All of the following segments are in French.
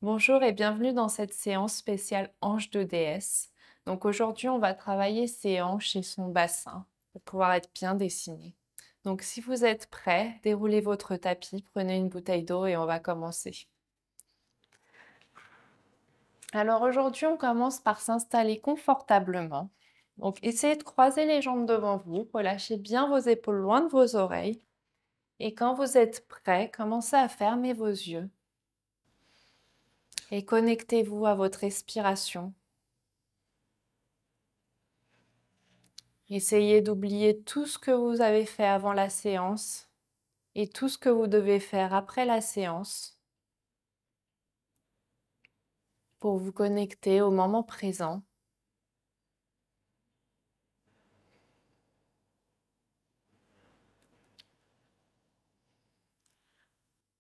Bonjour et bienvenue dans cette séance spéciale hanche de déesse. Donc aujourd'hui, on va travailler ses hanches et son bassin pour pouvoir être bien dessiné. Donc si vous êtes prêts, déroulez votre tapis, prenez une bouteille d'eau et on va commencer. Alors aujourd'hui, on commence par s'installer confortablement. Donc essayez de croiser les jambes devant vous, relâchez bien vos épaules loin de vos oreilles. Et quand vous êtes prêts, commencez à fermer vos yeux et connectez-vous à votre respiration. Essayez d'oublier tout ce que vous avez fait avant la séance et tout ce que vous devez faire après la séance pour vous connecter au moment présent.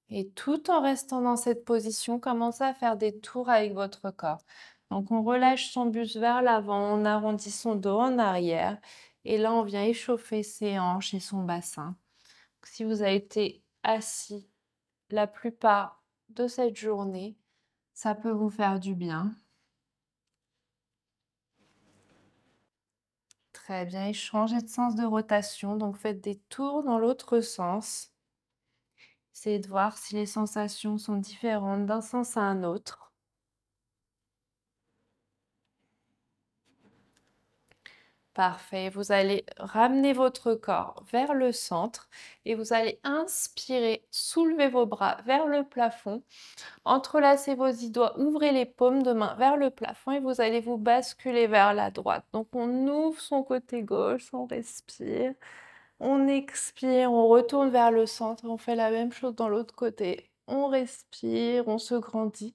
Et tout en restant dans cette position, commencez à faire des tours avec votre corps. Donc on relâche son buste vers l'avant, on arrondit son dos en arrière et là on vient échauffer ses hanches et son bassin. Si vous avez été assis la plupart de cette journée, ça peut vous faire du bien. Très bien, et changez de sens de rotation, donc faites des tours dans l'autre sens. Essayez de voir si les sensations sont différentes d'un sens à un autre. Parfait, vous allez ramener votre corps vers le centre et vous allez inspirer, soulever vos bras vers le plafond, entrelacez vos doigts, ouvrez les paumes de main vers le plafond et vous allez vous basculer vers la droite. Donc on ouvre son côté gauche, on respire. On expire, on retourne vers le centre, on fait la même chose dans l'autre côté. On respire, on se grandit.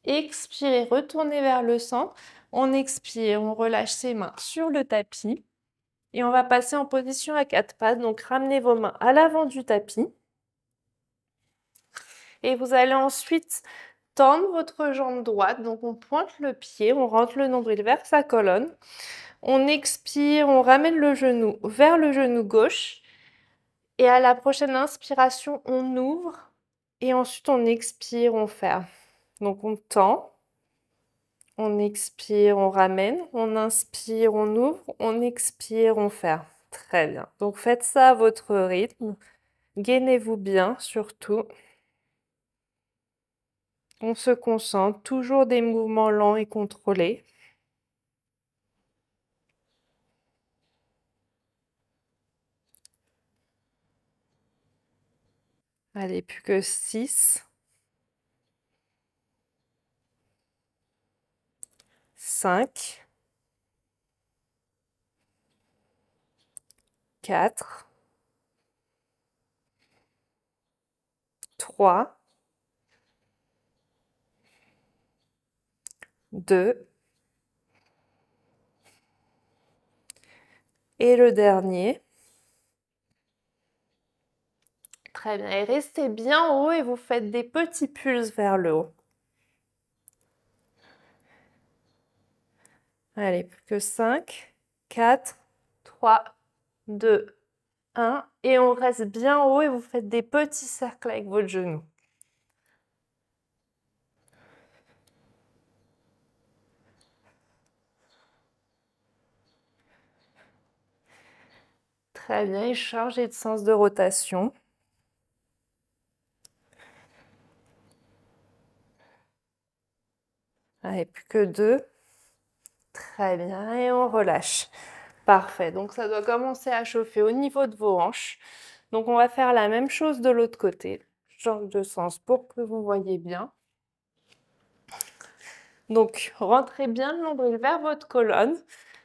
Expirez, retournez vers le centre. On expire, on relâche ses mains sur le tapis. Et on va passer en position à quatre pattes. Donc ramenez vos mains à l'avant du tapis. Et vous allez ensuite tendre votre jambe droite. Donc on pointe le pied, on rentre le nombril vers sa colonne. On expire, on ramène le genou vers le genou gauche. Et à la prochaine inspiration, on ouvre et ensuite on expire, on ferme. Donc on tend, on expire, on ramène, on inspire, on ouvre, on expire, on ferme. Très bien. Donc faites ça à votre rythme. Gainez-vous bien surtout. On se concentre, toujours des mouvements lents et contrôlés. Allez, plus que 6, 5, 4, 3, 2, et le dernier. Très bien. Et restez bien haut et vous faites des petits pulses vers le haut. Allez, plus que 5, 4, 3, 2, 1. Et on reste bien haut et vous faites des petits cercles avec votre genou. Très bien. Et changez de sens de rotation. Allez, plus que 2. Très bien. Et on relâche. Parfait. Donc ça doit commencer à chauffer au niveau de vos hanches. Donc on va faire la même chose de l'autre côté. Change de sens pour que vous voyez bien. Donc rentrez bien le nombril vers votre colonne.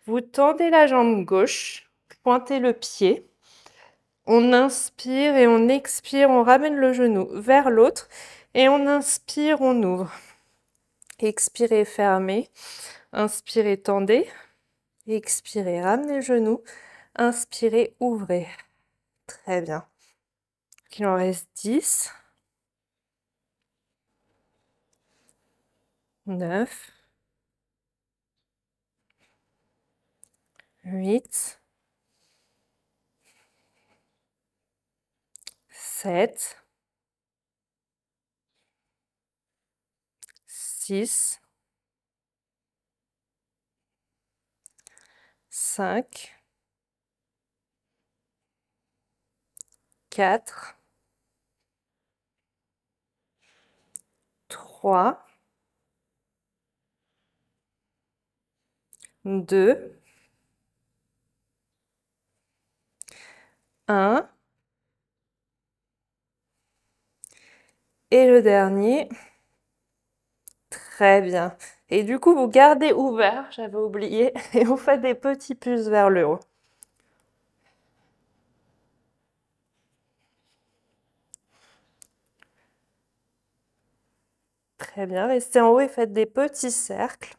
Vous tendez la jambe gauche, pointez le pied. On inspire et on expire, on ramène le genou vers l'autre et on inspire, on ouvre. Expirez, fermez. Inspirez, tendez. Expirez, ramenez le genou. Inspirez, ouvrez. Très bien. Il en reste 10, 9, 8, 7, 6, 5, 4, 3, 2, 1. Et le dernier. Très bien. Et du coup, vous gardez ouvert, j'avais oublié, et vous faites des petits pouces vers le haut. Très bien, restez en haut et faites des petits cercles.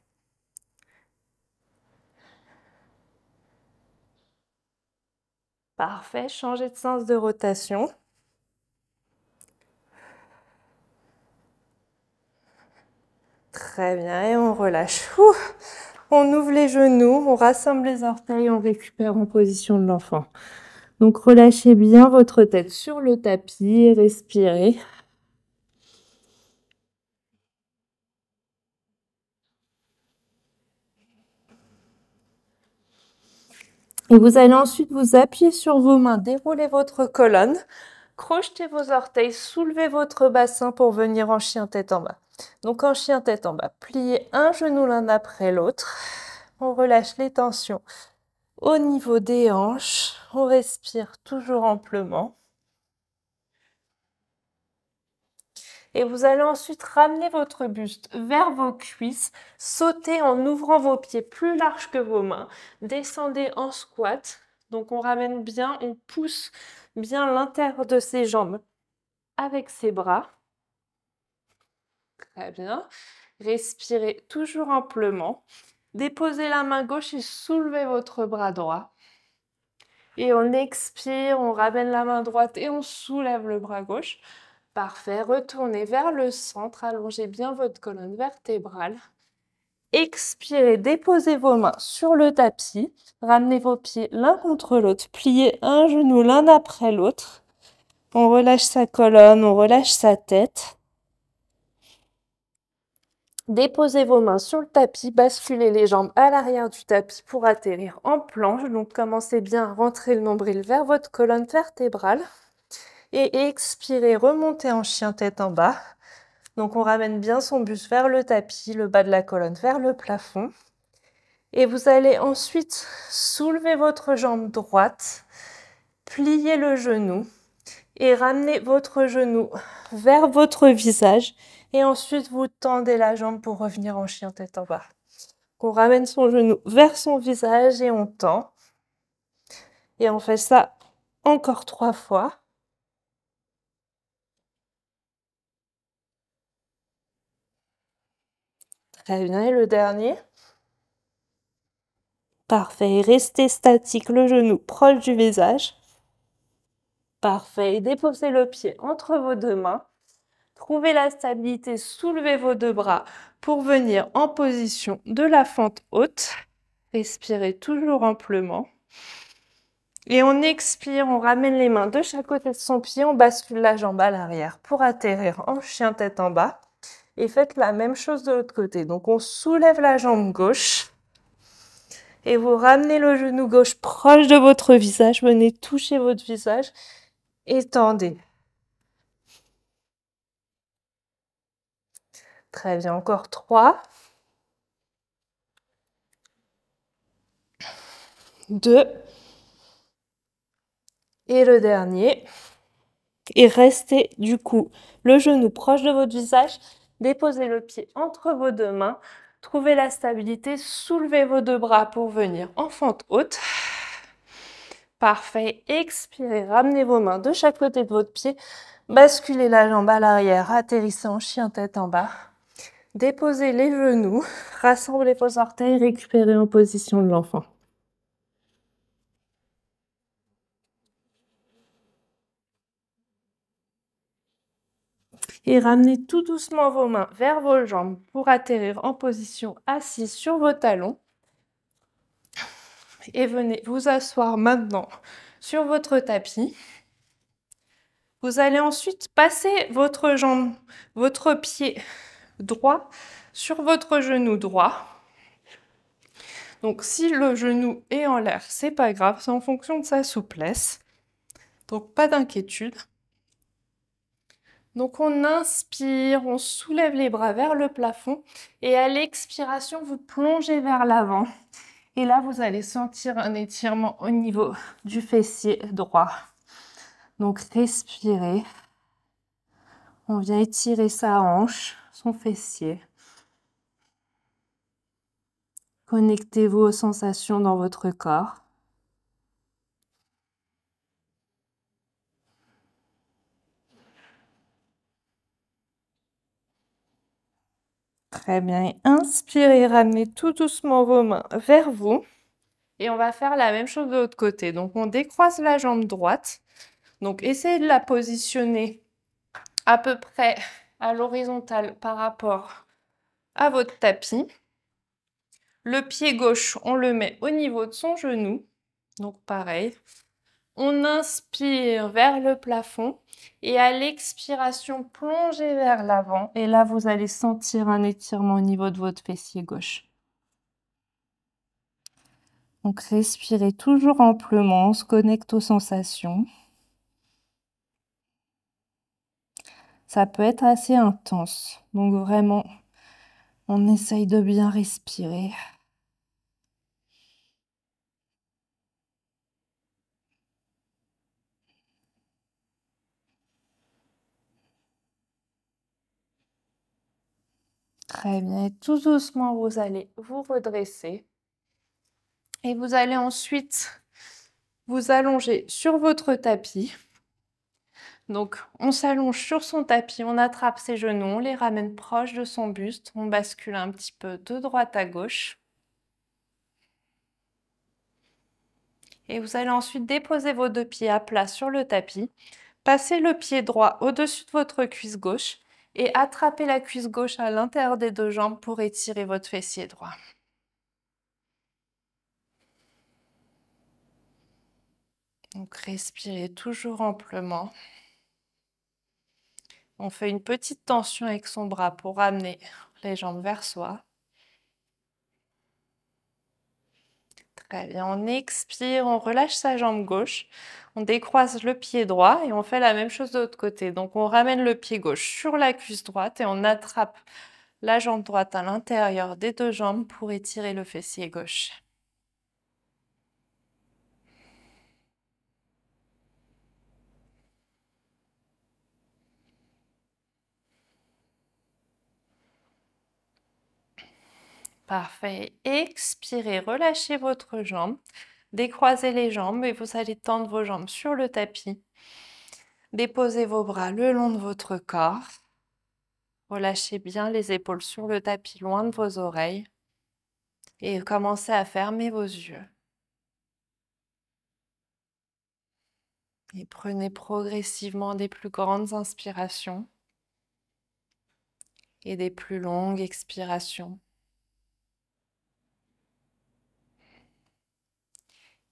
Parfait, changez de sens de rotation. Très bien, et on relâche. On ouvre les genoux, on rassemble les orteils, on récupère en position de l'enfant. Donc relâchez bien votre tête sur le tapis et respirez. Et vous allez ensuite vous appuyer sur vos mains, dérouler votre colonne, crochetez vos orteils, soulevez votre bassin pour venir en chien tête en bas. Donc en chien tête en bas, pliez un genou l'un après l'autre. On relâche les tensions au niveau des hanches. On respire toujours amplement. Et vous allez ensuite ramener votre buste vers vos cuisses, sautez en ouvrant vos pieds plus larges que vos mains, descendez en squat. Donc on ramène bien, on pousse bien l'intérieur de ses jambes avec ses bras. Très bien. Respirez toujours amplement. Déposez la main gauche et soulevez votre bras droit. Et on expire, on ramène la main droite et on soulève le bras gauche. Parfait. Retournez vers le centre, allongez bien votre colonne vertébrale. Expirez, déposez vos mains sur le tapis. Ramenez vos pieds l'un contre l'autre. Pliez un genou l'un après l'autre. On relâche sa colonne, on relâche sa tête. Déposez vos mains sur le tapis, basculez les jambes à l'arrière du tapis pour atterrir en planche. Donc commencez bien à rentrer le nombril vers votre colonne vertébrale. Et expirez, remontez en chien tête en bas. Donc on ramène bien son buste vers le tapis, le bas de la colonne vers le plafond. Et vous allez ensuite soulever votre jambe droite, plier le genou et ramener votre genou vers votre visage. Et ensuite, vous tendez la jambe pour revenir en chien tête en bas. On ramène son genou vers son visage et on tend. Et on fait ça encore 3 fois. Très bien, et le dernier. Parfait, restez statique, le genou proche du visage. Parfait, et déposez le pied entre vos deux mains. Trouvez la stabilité, soulevez vos deux bras pour venir en position de la fente haute. Respirez toujours amplement. Et on expire, on ramène les mains de chaque côté de son pied, on bascule la jambe à l'arrière pour atterrir en chien tête en bas. Et faites la même chose de l'autre côté. Donc on soulève la jambe gauche et vous ramenez le genou gauche proche de votre visage. Venez toucher votre visage et tendez. Très bien, encore 3, 2, et le dernier. Et restez du coup le genou proche de votre visage. Déposez le pied entre vos deux mains. Trouvez la stabilité. Soulevez vos deux bras pour venir en fente haute. Parfait. Expirez. Ramenez vos mains de chaque côté de votre pied. Basculez la jambe à l'arrière. Atterrissez en chien tête en bas. Déposez les genoux. Rassemblez vos orteils. Récupérez en position de l'enfant. Et ramenez tout doucement vos mains vers vos jambes pour atterrir en position assise sur vos talons. Et venez vous asseoir maintenant sur votre tapis. Vous allez ensuite passer votre jambe, votre pied droit sur votre genou droit. Donc si le genou est en l'air, c'est pas grave, c'est en fonction de sa souplesse. Donc pas d'inquiétude. Donc on inspire, on soulève les bras vers le plafond et à l'expiration, vous plongez vers l'avant. Et là, vous allez sentir un étirement au niveau du fessier droit. Donc respirez. On vient étirer sa hanche, son fessier. Connectez-vous aux sensations dans votre corps. Très bien. Et inspirez, ramenez tout doucement vos mains vers vous. Et on va faire la même chose de l'autre côté. Donc, on décroise la jambe droite. Donc, essayez de la positionner à peu près à l'horizontale par rapport à votre tapis. Le pied gauche, on le met au niveau de son genou. Donc, pareil. On inspire vers le plafond et à l'expiration, plongez vers l'avant. Et là, vous allez sentir un étirement au niveau de votre fessier gauche. Donc, respirez toujours amplement, on se connecte aux sensations. Ça peut être assez intense, donc vraiment, on essaye de bien respirer. Très bien, et tout doucement, vous allez vous redresser. Et vous allez ensuite vous allonger sur votre tapis. Donc, on s'allonge sur son tapis, on attrape ses genoux, on les ramène proches de son buste, on bascule un petit peu de droite à gauche. Et vous allez ensuite déposer vos deux pieds à plat sur le tapis. Passez le pied droit au-dessus de votre cuisse gauche et attrapez la cuisse gauche à l'intérieur des deux jambes pour étirer votre fessier droit. Donc respirez toujours amplement. On fait une petite tension avec son bras pour ramener les jambes vers soi. Très bien, on expire, on relâche sa jambe gauche, on décroise le pied droit et on fait la même chose de l'autre côté. Donc on ramène le pied gauche sur la cuisse droite et on attrape la jambe droite à l'intérieur des deux jambes pour étirer le fessier gauche. Parfait. Expirez, relâchez votre jambe, décroisez les jambes et vous allez tendre vos jambes sur le tapis. Déposez vos bras le long de votre corps. Relâchez bien les épaules sur le tapis, loin de vos oreilles. Et commencez à fermer vos yeux. Et prenez progressivement des plus grandes inspirations et des plus longues expirations.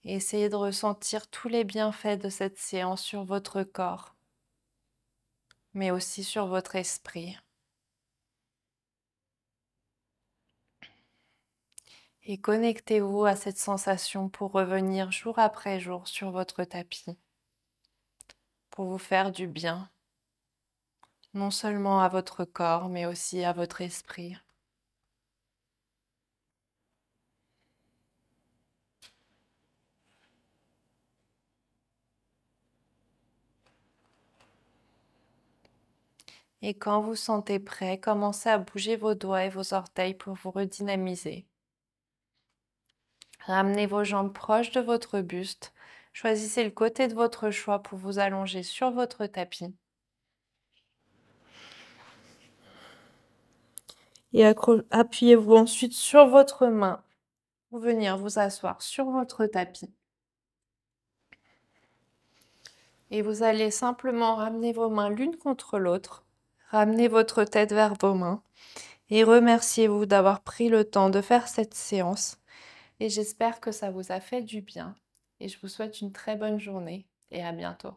Et essayez de ressentir tous les bienfaits de cette séance sur votre corps, mais aussi sur votre esprit. Et connectez-vous à cette sensation pour revenir jour après jour sur votre tapis, pour vous faire du bien, non seulement à votre corps, mais aussi à votre esprit. Et quand vous sentez prêt, commencez à bouger vos doigts et vos orteils pour vous redynamiser. Ramenez vos jambes proches de votre buste. Choisissez le côté de votre choix pour vous allonger sur votre tapis. Et appuyez-vous ensuite sur votre main pour venir vous asseoir sur votre tapis. Et vous allez simplement ramener vos mains l'une contre l'autre. Ramenez votre tête vers vos mains. Et remerciez-vous d'avoir pris le temps de faire cette séance. Et j'espère que ça vous a fait du bien. Et je vous souhaite une très bonne journée et à bientôt.